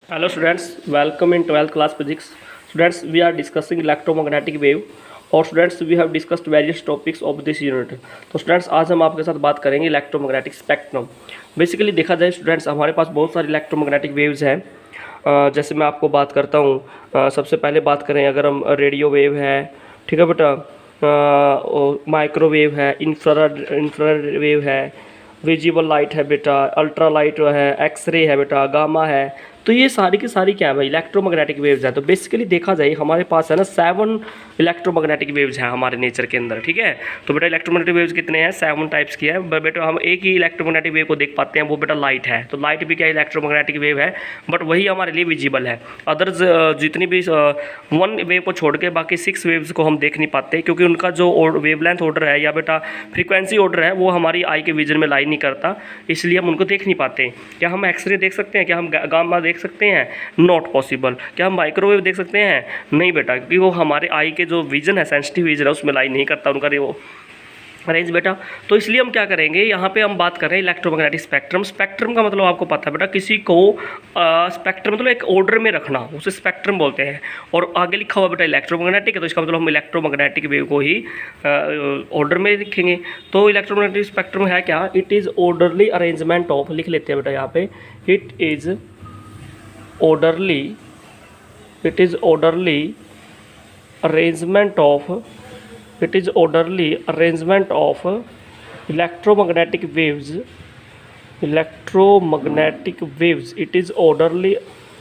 Hello students, welcome in 12th class physics. Students, we are discussing electromagnetic wave और students we have discussed various topics of this unit. तो students आज हम आपके साथ बात करेंगे इलेक्ट्रोमैग्नेटिक स्पेक्ट्रम। बेसिकली देखा जाए स्टूडेंट्स हमारे पास बहुत सारी इलेक्ट्रोमैग्नेटिक वेव्स हैं। जैसे मैं आपको बात करता हूँ, सबसे पहले बात करें अगर हम रेडियो वेव है, ठीक है बेटा, माइक्रोवेव है, इंफ्रारेड वेव है, विजिबल लाइट है बेटा, अल्ट्रा लाइट है, एक्सरे है बेटा, गामा है। तो ये सारी की सारी क्या है भाई, इलेक्ट्रोमैग्नेटिक वेव्स है। तो बेसिकली देखा जाए हमारे पास है ना 7 इलेक्ट्रोमैग्नेटिक वेव्स हैं हमारे नेचर के अंदर, ठीक है। तो बेटा इलेक्ट्रोमैग्नेटिक वेव्स कितने हैं, 7 टाइप्स की है। बेटा हम एक ही इलेक्ट्रोमैग्नेटिक वेव को देख पाते हैं, वो बेटा लाइट है। तो लाइट भी क्या इलेक्ट्रोमैग्नेटिक वेव है, बट वही हमारे लिए विजिबल है। अदर्स जितनी भी 1 वेव को छोड़ के बाकी 6 वेव्स को हम देख नहीं पाते, क्योंकि उनका जो वेवलेंथ ऑर्डर है या बेटा फ्रीक्वेंसी ऑर्डर है वो हमारी आई के विजन में लाई नहीं करता, इसलिए हम उनको देख नहीं पाते। क्या हम एक्सरे देख सकते हैं, क्या हम गामा देख सकते हैं, नॉट पॉसिबल। क्या हम माइक्रोवेव देख सकते हैं, नहीं बेटा, क्योंकि वो हमारे आई के जो विजन है, सेंसिटिव विजन है, उसमें लाई नहीं करता उनका वो रेंज बेटा। तो इसलिए हम क्या करेंगे, यहाँ पे हम बात कर रहे हैं इलेक्ट्रोमैग्नेटिक स्पेक्ट्रम। स्पेक्ट्रम का मतलब आपको पता है बेटा, किसी को स्पेक्ट्रम मतलब एक ऑर्डर में रखना, उसे स्पेक्ट्रम बोलते हैं। और आगे लिखा हुआ बेटा इलेक्ट्रोमैग्नेटिक है, तो इसका मतलब हम इलेक्ट्रोमैग्नेटिक वेव को ही ऑर्डर में लिखेंगे। तो इलेक्ट्रोमैग्नेटिक स्पेक्ट्रम है क्या, it is orderly arrangement of, लिख लेते हैं बेटा यहाँ पे, it is orderly arrangement of electromagnetic waves. It is orderly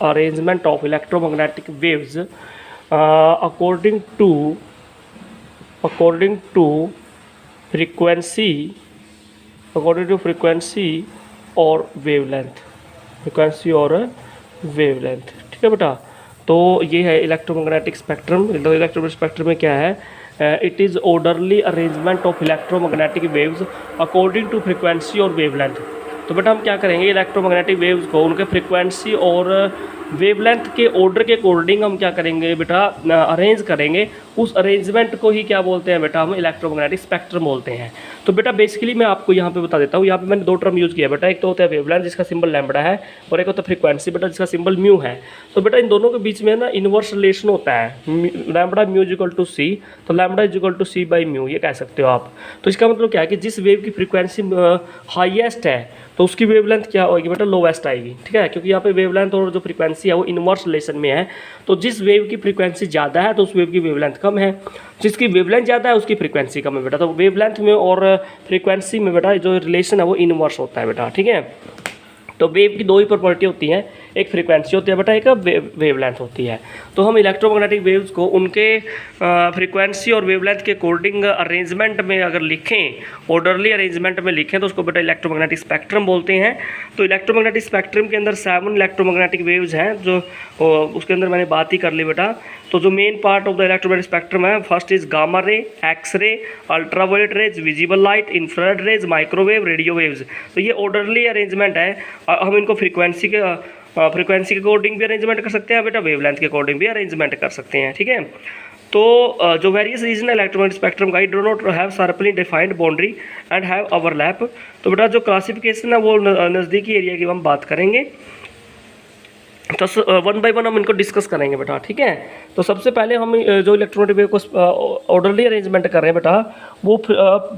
arrangement of electromagnetic waves according to frequency और वेवलेंथ, ठीक है बेटा। तो ये है इलेक्ट्रोमैग्नेटिक स्पेक्ट्रम। इलेक्ट्रोमैग्नेटिक स्पेक्ट्रम में क्या है, it is orderly arrangement of electromagnetic waves according to frequency और वेवलेंथ। तो बेटा हम क्या करेंगे, इलेक्ट्रोमैग्नेटिक वेव्स को उनके फ्रीक्वेंसी और वेवलेंथ के ऑर्डर के अकॉर्डिंग हम क्या करेंगे बेटा, अरेंज करेंगे। उस अरेंजमेंट को ही क्या बोलते हैं बेटा, हम इलेक्ट्रोमैग्नेटिक स्पेक्ट्रम बोलते हैं। तो बेटा बेसिकली मैं आपको यहाँ पे बता देता हूँ, यहाँ पे मैंने 2 टर्म यूज़ किया बेटा। एक तो होता है वेवलेंथ जिसका सिंबल लैम्बडा है, और एक होता है फ्रीक्वेंसी बेटा जिसका सिंबल म्यू है। तो बेटा इन दोनों के बीच में ना इनवर्स रिलेशन होता है, lambda mu is equal to C. तो lambda is equal to C by mu, ये कह सकते हो आप। तो इसका मतलब क्या है कि जिस वेव की फ्रीक्वेंसी हाईएस्ट है तो उसकी वेवलेंथ क्या होगी बेटा, लोवेस्ट आएगी, ठीक है। क्योंकि यहाँ पे वेवलेंथ और जो फ्रीक्वेंसी है वो इनवर्स रिलेशन में है। तो जिस वेव की फ्रीक्वेंसी ज़्यादा है तो उस वेव की वेवलेंथ कम है, जिसकी वेवलेंथ ज़्यादा है उसकी फ्रीक्वेंसी कम है बेटा। तो वेवलेंथ में और फ्रीक्वेंसी में बेटा जो रिलेशन है वो इनवर्स होता है बेटा, ठीक है। तो वेव की 2 ही प्रॉपर्टी होती हैं, एक फ्रीक्वेंसी होती है बेटा, एक वेवलेंथ होती है। तो हम इलेक्ट्रोमैग्नेटिक वेव्स को उनके फ्रीक्वेंसी और वेवलेंथ के अकॉर्डिंग अरेंजमेंट में अगर लिखें, ऑर्डरली अरेंजमेंट में लिखें, तो उसको बेटा इलेक्ट्रोमैग्नेटिक स्पेक्ट्रम बोलते हैं। तो इलेक्ट्रोमैग्नेटिक स्पेक्ट्रम के अंदर 7 इलेक्ट्रोमैग्नेटिक वेव्स हैं, जो उसके अंदर मैंने बात ही कर ली बेटा। तो जो main part of the electromagnetic spectrum है, first is gamma ray, X ray, ultraviolet rays, visible light, infrared rays, microwave, radio waves. तो ये ऑर्डरली अरेंजमेंट है। हम इनको फ्रीक्वेंसी के अकॉर्डिंग भी अरेंजमेंट कर सकते हैं बेटा, वेवलेंथ के अकॉर्डिंग भी अरेंजमेंट कर सकते हैं, ठीक है। तो जो वेरियस रीजन है इलेक्ट्रोमैग्नेटिक स्पेक्ट्रम का, do not have sharply defined boundary and have overlap. तो बेटा जो क्लासिफिकेशन है वो नज़दीकी एरिया की हम बात करेंगे। तो 1 बाय 1 हम इनको डिस्कस करेंगे बेटा, ठीक है। तो सबसे पहले हम जो इलेक्ट्रोमैग्नेटिक वेव को ऑर्डरली अरेंजमेंट कर रहे हैं बेटा, वो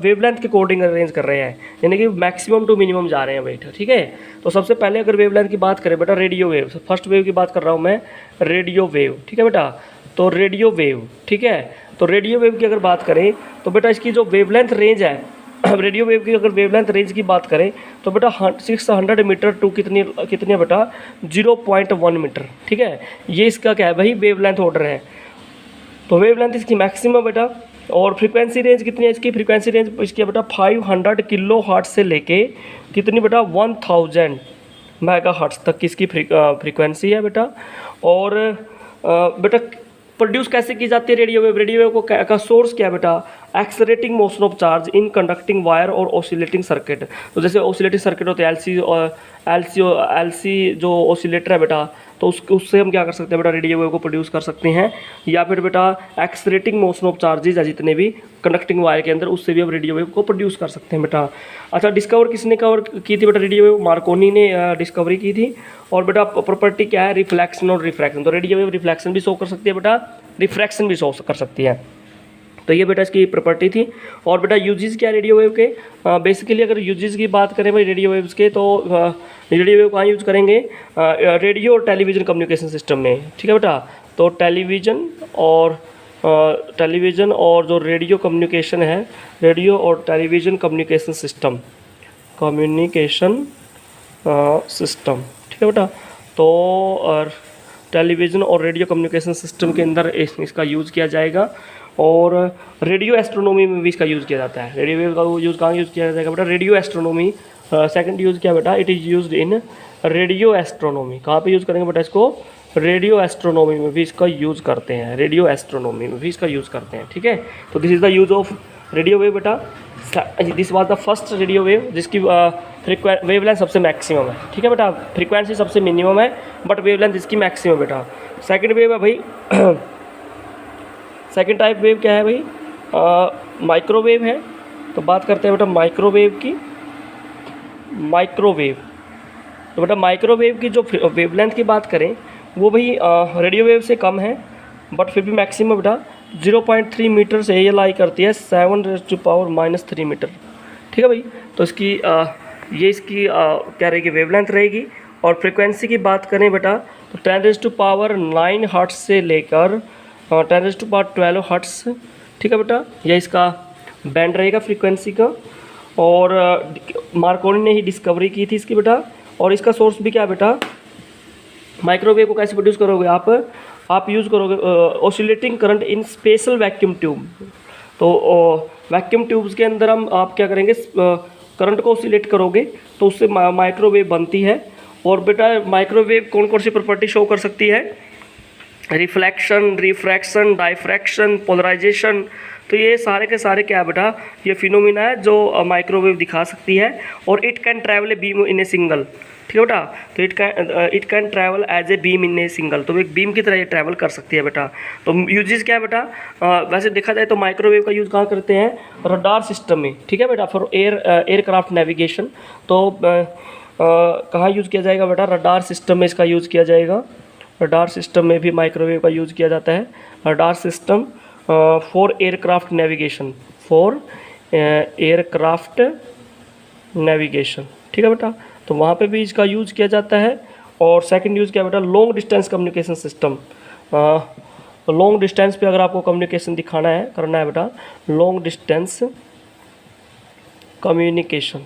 वेवलेंथ के अकॉर्डिंग अरेंज कर रहे हैं, यानी कि मैक्सिमम टू मिनिमम जा रहे हैं बेटा, ठीक है। तो सबसे पहले अगर वेवलेंथ की बात करें बेटा, रेडियो वेव, फर्स्ट वेव की बात कर रहा हूँ मैं, रेडियो वेव, ठीक है बेटा। तो रेडियो वेव, ठीक है। तो रेडियो वेव की अगर बात करें तो बेटा इसकी जो वेवलेंथ रेंज है, रेडियो वेव की अगर वेवलेंथ रेंज की बात करें तो बेटा 600 मीटर टू कितनी है बेटा, 0.1 मीटर, ठीक है। ये इसका क्या है भाई, वेवलेंथ ऑर्डर है। तो वेवलेंथ इसकी मैक्सिमम बेटा। और फ्रीक्वेंसी रेंज कितनी है इसकी, फ्रीक्वेंसी रेंज इसकी बेटा 500 किलो हर्ट्ज से लेके कितनी बेटा, 1000 मेगा हर्ट्ज तक की इसकी फ्रीक्वेंसी है बेटा। और बेटा प्रोड्यूस कैसे की जाती है रेडियो वेव, रेडियो वेव को का सोर्स क्या है बेटा, accelerating motion of charge in conducting wire और ऑसिलेटिंग सर्किट। तो जैसे ऑसिलेटिंग सर्किट होते हैं, एलसी जो ऑसिलेटर है बेटा, तो उससे हम क्या कर सकते हैं बेटा, रेडियो वेव को प्रोड्यूस कर सकते हैं। या फिर बेटा एक्सलेटिंग मोशन ऑफ चार्जेज है जितने भी कंडक्टिंग वायर के अंदर, उससे भी हम रेडियो वेव को प्रोड्यूस कर सकते हैं बेटा। अच्छा, डिस्कवर किसने कवर की थी बेटा रेडियो वेव? मार्कोनी ने डिस्कवरी की थी। और बेटा प्रॉपर्टी क्या है? रिफ्लेक्शन और रिफ्रैक्शन। तो रेडियो वेव रिफ्लेक्शन भी शो कर सकती है बेटा, रिफ्रैक्शन भी शो कर सकती है। तो ये बेटा इसकी प्रॉपर्टी थी। और बेटा यूजेस क्या रेडियो वेव के? बेसिकली अगर यूजेस की बात करें भाई रेडियो वेव्स के, तो रेडियो वेव कहाँ यूज़ करेंगे? रेडियो और टेलीविज़न कम्युनिकेशन सिस्टम में, ठीक है बेटा। तो टेलीविज़न और जो रेडियो कम्युनिकेशन है, रेडियो और टेलीविज़न कम्युनिकेशन सिस्टम, ठीक है बेटा। तो और टेलीविज़न और रेडियो कम्युनिकेशन सिस्टम के अंदर इसका यूज़ किया जाएगा। और रेडियो एस्ट्रोनॉमी में भी इसका यूज़ किया जाता है। रेडियो वेव का यूज़ कहाँ यूज़ किया जाएगा बेटा? Radio astronomy. सेकंड यूज़ क्या बेटा? It is used in radio astronomy. कहाँ पे यूज़ करेंगे बेटा इसको? रेडियो एस्ट्रोनॉमी में भी इसका यूज़ करते हैं, रेडियो एस्ट्रोनॉमी में भी इसका यूज़ करते हैं, ठीक है। तो this is the use of radio wave बेटा। This was the first radio wave जिसकी वेवलेंथ सबसे मैक्सिमम है, ठीक है बेटा। फ्रीक्वेंसी सबसे मिनिमम है बट वेवलेंथ इसकी मैक्सिमम है बेटा। सेकंड वेव है भाई सेकंड टाइप वेव क्या है भाई? माइक्रोवेव है। तो बात करते हैं बेटा माइक्रोवेव की। माइक्रोवेव, तो बेटा माइक्रोवेव की जो वेवलेंथ की बात करें वो भाई रेडियो वेव से कम है बट फिर भी मैक्सिमम बेटा 0.3 मीटर से ये लाई करती है 7⁻³ मीटर, ठीक है भाई। तो इसकी ये इसकी क्या रहेगी? वेवलेंथ रहेगी। और फ्रिक्वेंसी की बात करें बेटा तो 10⁹ हर्ट्ज से लेकर 10⁻12 हर्ट्ज, ठीक है बेटा। यह इसका बैंड रहेगा फ्रीक्वेंसी का। और मार्कोनी ने ही डिस्कवरी की थी इसकी बेटा। और इसका सोर्स भी क्या है बेटा? माइक्रोवेव को कैसे प्रोड्यूस करोगे आप यूज़ करोगे oscillating current in special vacuum tube. तो वैक्यूम ट्यूब्स के अंदर आप क्या करेंगे? करंट को ऑसिलेट करोगे तो उससे माइक्रोवेव बनती है। और बेटा माइक्रोवेव कौन कौन सी प्रॉपर्टी शो कर सकती है? Reflection, refraction, diffraction, polarization. तो ये सारे के सारे क्या है बेटा? ये फिनोमिना है जो माइक्रोवेव दिखा सकती है। और it can travel a beam in a single, ठीक है बेटा। तो it can travel as a beam in a single. तो एक बीम की तरह ये ट्रैवल कर सकती है बेटा। तो यूजेस क्या है बेटा? वैसे देखा जाए तो माइक्रोवेव का यूज़ कहाँ करते हैं? रडार सिस्टम में, ठीक है बेटा, फॉर एयरक्राफ्ट नेविगेशन। तो कहाँ यूज़ किया जाएगा बेटा? रडार सिस्टम में इसका यूज़ किया जाएगा। रडार सिस्टम में भी माइक्रोवेव का यूज़ किया जाता है। Radar system for aircraft navigation, aircraft navigation, ठीक है बेटा। तो वहाँ पे भी इसका यूज़ किया जाता है। और सेकंड यूज़ क्या बेटा? Long distance communication system. Long distance पे अगर आपको कम्युनिकेशन दिखाना है, करना है बेटा, long distance communication,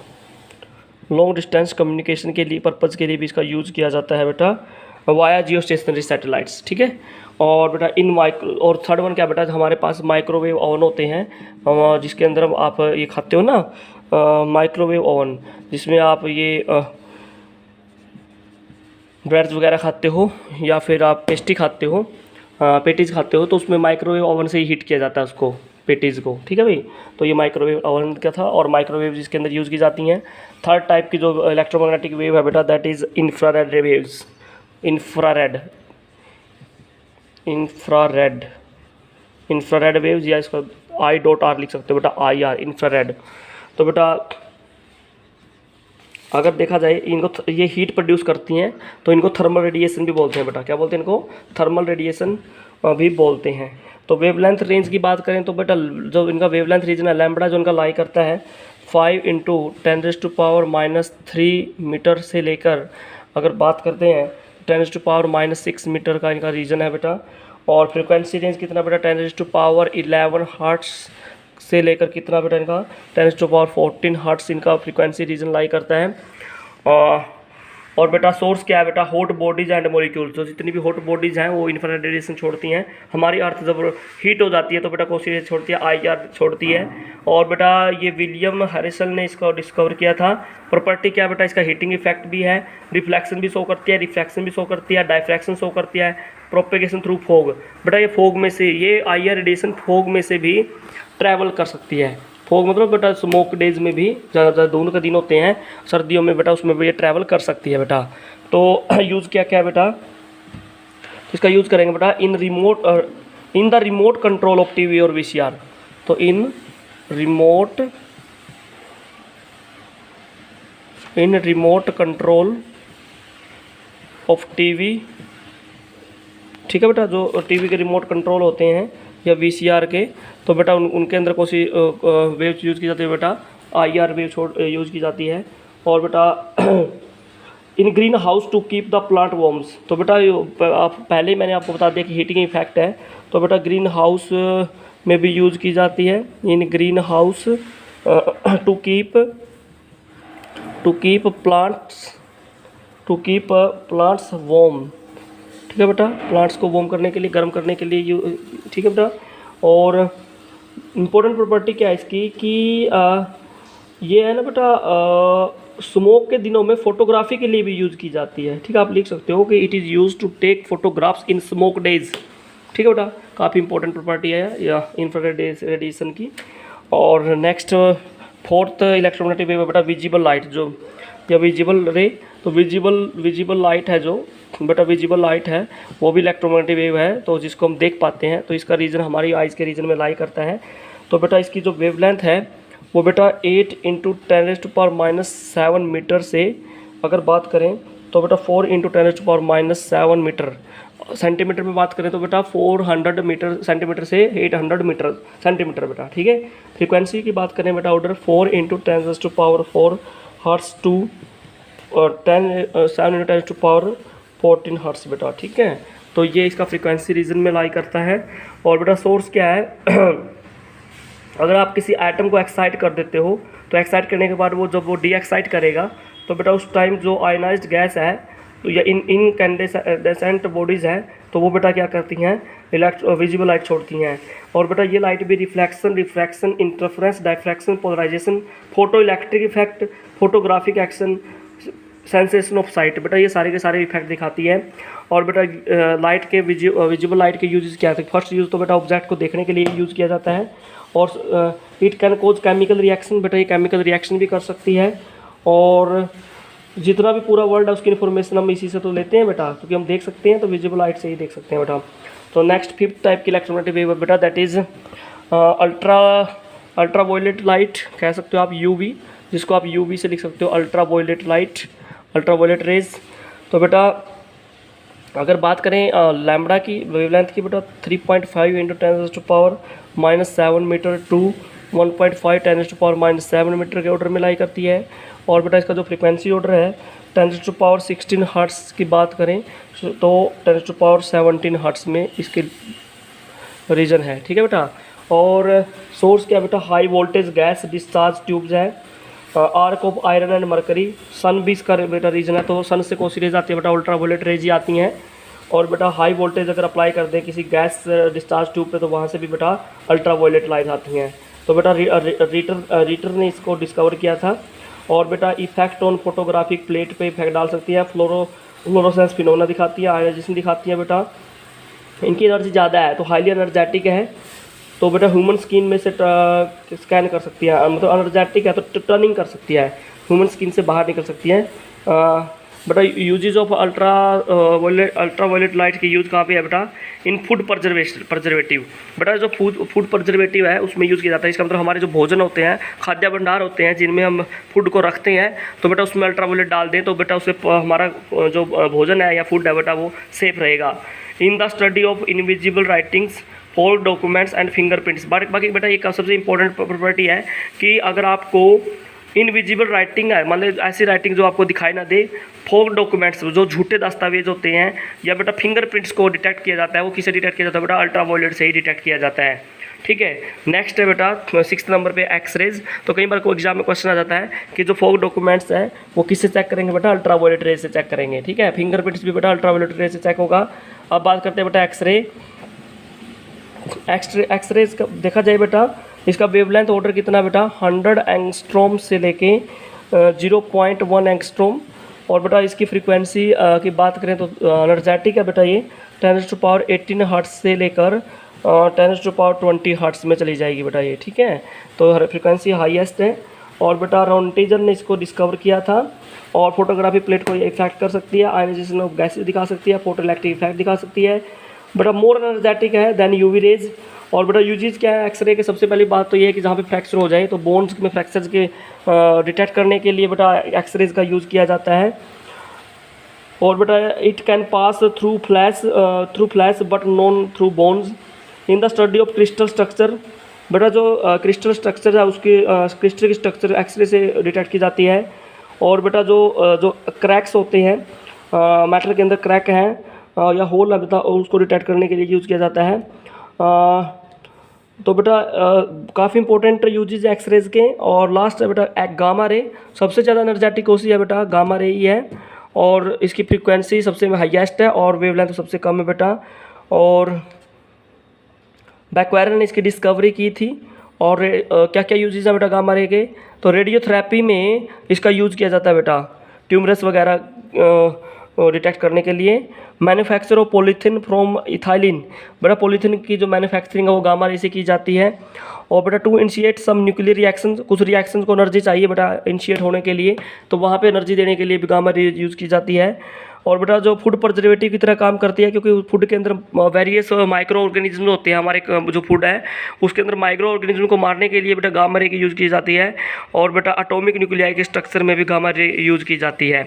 long distance communication के लिए पर्पज़ के लिए भी इसका यूज़ किया जाता है बेटा, वाया जियो स्टेशनरी सैटेलाइट्स, ठीक है। और बेटा और थर्ड वन क्या बेटा? हमारे पास माइक्रोवेव ओवन होते हैं जिसके अंदर आप ये खाते हो ना, माइक्रोवेव ओवन, जिसमें आप ये ब्रेड्स वगैरह खाते हो या फिर आप पेस्ट्री खाते हो, पेटीज़ खाते हो, तो उसमें माइक्रोवेव ओवन से ही हीट किया जाता है उसको, पेटीज़ को, ठीक है भाई। तो ये माइक्रोवेव ओवन का था। और माइक्रोवेव जिसके अंदर यूज़ की जाती हैं। थर्ड टाइप की जो इलेक्ट्रोमैग्नेटिक वेव है बेटा, that is infrared waves. Infrared waves, या इसको I.R लिख सकते हो बेटा, IR, इंफ्रारेड। तो बेटा अगर देखा जाए इनको ये हीट प्रोड्यूस करती हैं तो इनको थर्मल रेडिएशन भी बोलते हैं बेटा। क्या बोलते हैं इनको? थर्मल रेडिएशन भी बोलते हैं। तो वेवलेंथ रेंज की बात करें तो बेटा जो इनका वेवलेंथ रीजन है लैम्बडा, जो इनका लाई करता है 5 × 10⁻³ मीटर से लेकर, अगर बात करते हैं 10⁻⁻6 मीटर का इनका रीजन है बेटा। और फ्रिक्वेंसी रेंज कितना बेटा? 10⁻11 हर्ट्ज से लेकर कितना बेटा इनका? 10⁻14 हर्ट्ज इनका फ्रिक्वेंसी रीजन लाई करता है। और बेटा सोर्स क्या है बेटा? Hot bodies and molecules. जो जितनी भी हॉट बॉडीज़ हैं वो इंफ्रारेड रेडिएशन छोड़ती हैं। हमारी अर्थ जब हीट हो जाती है तो बेटा कौन सी रेडिएशन छोड़ती है? IR छोड़ती है। और बेटा ये विलियम हैरिसन ने इसको डिस्कवर किया था। प्रॉपर्टी क्या बेटा? इसका हीटिंग इफेक्ट भी है, रिफ्लेक्शन भी शो करती है, रिफ्रैक्शन भी शो करती है, डाइफ्रैक्शन शो करती है, प्रोपेगेशन थ्रू फॉग। बेटा ये फॉग में से, ये IR रेडिएशन फॉग में से भी ट्रैवल कर सकती है। फॉग मतलब बेटा स्मोक डेज में भी, ज़्यादातर दोनों के दिन होते हैं सर्दियों में बेटा, उसमें भी ये ट्रैवल कर सकती है बेटा। तो यूज़ क्या क्या है बेटा? इसका यूज़ करेंगे बेटा in the remote control of TV और वीसीआर। तो इन रिमोट कंट्रोल ऑफ टीवी, ठीक है बेटा, जो टीवी के रिमोट कंट्रोल होते हैं या वीसीआर के, तो बेटा उनके अंदर कौन सी वेव्स यूज़ की जाती है बेटा, आईआर वेव यूज़ की जाती है। और बेटा in greenhouse to keep the plant warms, तो बेटा आप पहले ही मैंने आपको बता दिया कि हीटिंग इफेक्ट है, तो बेटा ग्रीन हाउस में भी यूज़ की जाती है। In greenhouse to keep plants warm, ठीक है बेटा, प्लांट्स को वार्म करने के लिए, गर्म करने के लिए ठीक है बेटा। और इम्पोर्टेंट प्रॉपर्टी क्या है इसकी कि ये है ना बेटा, स्मोक के दिनों में फोटोग्राफी के लिए भी यूज़ की जाती है, ठीक है। आप लिख सकते हो कि it is use to take photographs in smoke days, ठीक है बेटा, काफ़ी इंपॉर्टेंट प्रॉपर्टी है या इंफ्रारेड रेडिएशन की। और नेक्स्ट फोर्थ इलेक्ट्रोमैग्नेटिक वेव है बेटा विजिबल लाइट, जो या विजिबल रे, तो विजिबल लाइट है जो बेटा, विजिबल लाइट है वो भी इलेक्ट्रोमैग्नेटिक वेव है, तो जिसको हम देख पाते हैं, तो इसका रीजन हमारी आइज़ के रीजन में लाई करता है। तो बेटा इसकी जो वेवलेंथ है वो बेटा 8 × 10⁻⁻7 मीटर से अगर बात करें तो बेटा 4 × 10⁻⁻7 मीटर, सेंटीमीटर में बात करें तो बेटा 400 मीटर सेंटीमीटर से 800 मीटर सेंटीमीटर बेटा, ठीक है। फ्रीक्वेंसी की बात करें बेटा ऑर्डर 4 × 10⁻⁴ हर्ट्स टू 7 × 10⁻14 हर्ट्स बेटा, ठीक है। तो ये इसका फ्रीक्वेंसी रीजन में लाई करता है। और बेटा सोर्स क्या है अगर आप किसी एटम को एक्साइट कर देते हो तो एक्साइट करने के बाद वो जब वो डी एक्साइट करेगा तो बेटा उस टाइम जो आयनाइज्ड गैस है तो या इनकैंडेसेंट बॉडीज़ हैं तो वो बेटा क्या करती हैं, विजिबल लाइट छोड़ती हैं। और बेटा ये लाइट भी refraction, interference, diffraction, polarization, photoelectric effect, photographic action, sensation of sight, बेटा ये सारे के सारे इफेक्ट दिखाती है। और बेटा लाइट के विजिबल लाइट के यूजेस क्या है, फर्स्ट यूज़ तो बेटा ऑब्जेक्ट को देखने के लिए यूज़ किया जाता है। और it can cause chemical reaction, बेटा ये केमिकल रिएक्शन भी कर सकती है। और जितना भी पूरा वर्ल्ड है उसकी इन्फॉर्मेशन हम इसी से तो लेते हैं बेटा, क्योंकि हम देख सकते हैं तो विजिबल लाइट से ही देख सकते हैं बेटा। तो नेक्स्ट फिफ्थ टाइप की इलेक्ट्रोमैग्नेटिक वेव है बेटा, that is ultraviolet light, कह सकते हो आप यूवी, जिसको आप यूवी से लिख सकते हो ultraviolet light, ultraviolet rays. तो बेटा अगर बात करें लैम्बडा की वेवलेंथ की बेटा 3.5 × 10⁻⁻7 मीटर टू 1.5 10⁻⁻7 मीटर के ऑर्डर में लाई करती है। और बेटा इसका जो फ्रीक्वेंसी ऑर्डर है 10⁻16 हर्ट्स की बात करें तो 10⁻17 हर्ट्स में इसके रीजन है, ठीक है बेटा। और सोर्स क्या बेटा, high voltage gas discharge tubes है, arc of iron and mercury, sun भी इसका बेटा रीजन है, तो सन से कौन सी रेज आती है बेटा, अल्ट्रा वायलेट रेज ही आती हैं। और बेटा हाई वोल्टेज अगर अप्लाई कर दें किसी गैस डिस्चार्ज ट्यूब पे तो वहाँ से भी बेटा अल्ट्रा वायलेट लाइट आती हैं। तो बेटा रीटर ने इसको डिस्कवर किया था। और बेटा इफेक्ट ऑन फोटोग्राफिक प्लेट पे इफेक्ट डाल सकती है, फ्लोरोसेंस फिनोमेना दिखाती है, आयोनाइजेशन दिखाती है बेटा। इनकी एनर्जी ज़्यादा है तो हाईली एनर्जेटिक है, तो बेटा ह्यूमन स्किन में से स्कैन कर सकती है, मतलब एनर्जेटिक है तो टर्निंग कर सकती है, ह्यूमन स्किन से बाहर निकल सकती है। बेटा uses of ultraviolet light की यूज़ कहाँ पे है बेटा, इन फूड प्रजर्वेटिव, बेटा जो फूड प्रजर्वेटिव है उसमें यूज़ किया जाता है। इसका मतलब हमारे जो भोजन होते हैं, खाद्य भंडार होते हैं जिनमें हम फूड को रखते हैं, तो बेटा उसमें अल्ट्रा वायलेट डाल दें तो बेटा उससे हमारा जो भोजन है या फूड है बेटा वो सेफ रहेगा। In the study of invisible writings, for documents and fingerprints, बाकी बेटा ये सबसे इंपॉर्टेंट प्रॉपर्टी है कि अगर आपको इनविजिबल राइटिंग है, मतलब ऐसी राइटिंग जो आपको दिखाई ना दे, फोक डॉक्यूमेंट्स जो झूठे दस्तावेज होते हैं, या बेटा फिंगरप्रिंट्स को डिटेक्ट किया जाता है, वो किसे डिटेक्ट किया जाता है बेटा, अल्ट्रा वायलेट से ही डिटेक्ट किया जाता है, ठीक है। नेक्स्ट है बेटा 6th नंबर पे एक्सरेज। तो कई बार को एग्जाम में क्वेश्चन आ जाता है कि जो फोक डॉक्यूमेंट्स हैं वो किससे चेक करेंगे बेटा, अल्ट्रा वायलेट रेज से चेक करेंगे, ठीक है। फिंगरप्रिंट्स भी बेटा अल्ट्रा वायलेट रेज से चेक होगा। अब बात करते हैं बेटा एक्सरे का देखा जाए बेटा, इसका वेवलेंथ ऑर्डर कितना बेटा 100 एंगस्ट्रॉम से लेके 0.1 एंगस्ट्रॉम। और बेटा इसकी फ्रीक्वेंसी की बात करें तो एनर्जेटिक है बेटा, ये 10⁻18 हर्ट्स से लेकर 10⁻20 हर्ट्स में चली जाएगी बेटा ये, ठीक है। तो फ्रीक्वेंसी हाईएस्ट है। और बेटा रॉन्टेजन ने इसको डिस्कवर किया था। और फोटोग्राफी प्लेट को ये इफेक्ट कर सकती है, आयनाइजेशन ऑफ गैसेज दिखा सकती है, फोटो इलेक्ट्रिक इफेक्ट दिखा सकती है। बेटा मोर एनर्जेटिक है देन यूवी रेज। और बेटा यूजीज क्या है एक्सरे के, सबसे पहली बात तो ये है कि जहाँ पे फ्रैक्चर हो जाए तो बोन्स में फ्रैक्चर्स के डिटेक्ट करने के लिए बेटा एक्सरेज का यूज़ किया जाता है। और बेटा it can pass through flash but non through bones in the study of crystal structure. बेटा जो क्रिस्टल स्ट्रक्चर है उसके क्रिस्टल की स्ट्रक्चर एक्सरे से डिटेक्ट की जाती है। और बेटा जो क्रैक्स होते हैं मेटल के अंदर क्रैक हैं या होल है बेटा उसको डिटेक्ट करने के लिए यूज़ किया जाता है। तो बेटा काफ़ी इंपॉर्टेंट यूजेज एक्सरेज के। और लास्ट है बेटा गामा रे, सबसे ज़्यादा एनर्जेटिक कौन सी है बेटा, गामा रे ही है। और इसकी फ्रीक्वेंसी सबसे हाईएस्ट है और वेवलेंथ सबसे कम है बेटा। और बैक्वेरन ने इसकी डिस्कवरी की थी। और क्या क्या यूजेज है बेटा गामा रे के, तो रेडियोथेरेपी में इसका यूज़ किया जाता है बेटा, ट्यूमरस वगैरह डिटेक्ट करने के लिए। Manufacture of polythene from ethylene, बेटा पॉलीथीन की जो मैन्युफैक्चरिंग है वो गामा रे से की जाती है। और बेटा to initiate some nuclear reaction, कुछ रिएक्शन को एनर्जी चाहिए बेटा इनिशिएट होने के लिए, तो वहाँ पे एनर्जी देने के लिए भी गामा रे यूज़ की जाती है। और बेटा जो फूड प्रिजर्वेटिव की तरह काम करती है, क्योंकि फूड के अंदर वेरियस माइक्रो ऑर्गेनिज्म होते हैं, हमारे जो फूड है उसके अंदर माइक्रो ऑर्गेनिज्म को मारने के लिए बेटा गामा रे की यूज़ की जाती है। और बेटा एटॉमिक न्यूक्लियाई के स्ट्रक्चर में भी गामा रे यूज़ की जाती है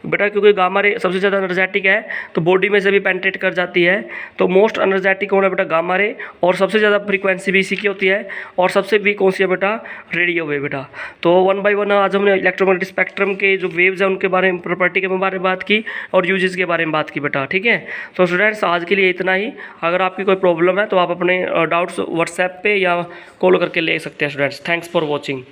बेटा, क्योंकि गामा रे सबसे ज़्यादा एनर्जेटिक है तो बॉडी में से भी पेनिट्रेट कर जाती है। तो मोस्ट एनर्जेटिक कौन है बेटा, गामा रे। और सबसे ज़्यादा फ्रीक्वेंसी भी इसी की होती है। और सबसे वीक कौन सी है बेटा, रेडियो वेव बेटा। तो 1 बाय 1 आज हमने इलेक्ट्रोमैग्नेटिक स्पेक्ट्रम के जो वेव्स हैं उनके बारे में, प्रॉपर्टी के बारे में बात की और यूजेस के बारे में बात की बेटा, ठीक है। तो स्टूडेंट्स आज के लिए इतना ही। अगर आपकी कोई प्रॉब्लम है तो आप अपने डाउट्स व्हाट्सएप पे या कॉल करके ले सकते हैं स्टूडेंट्स। Thanks for watching.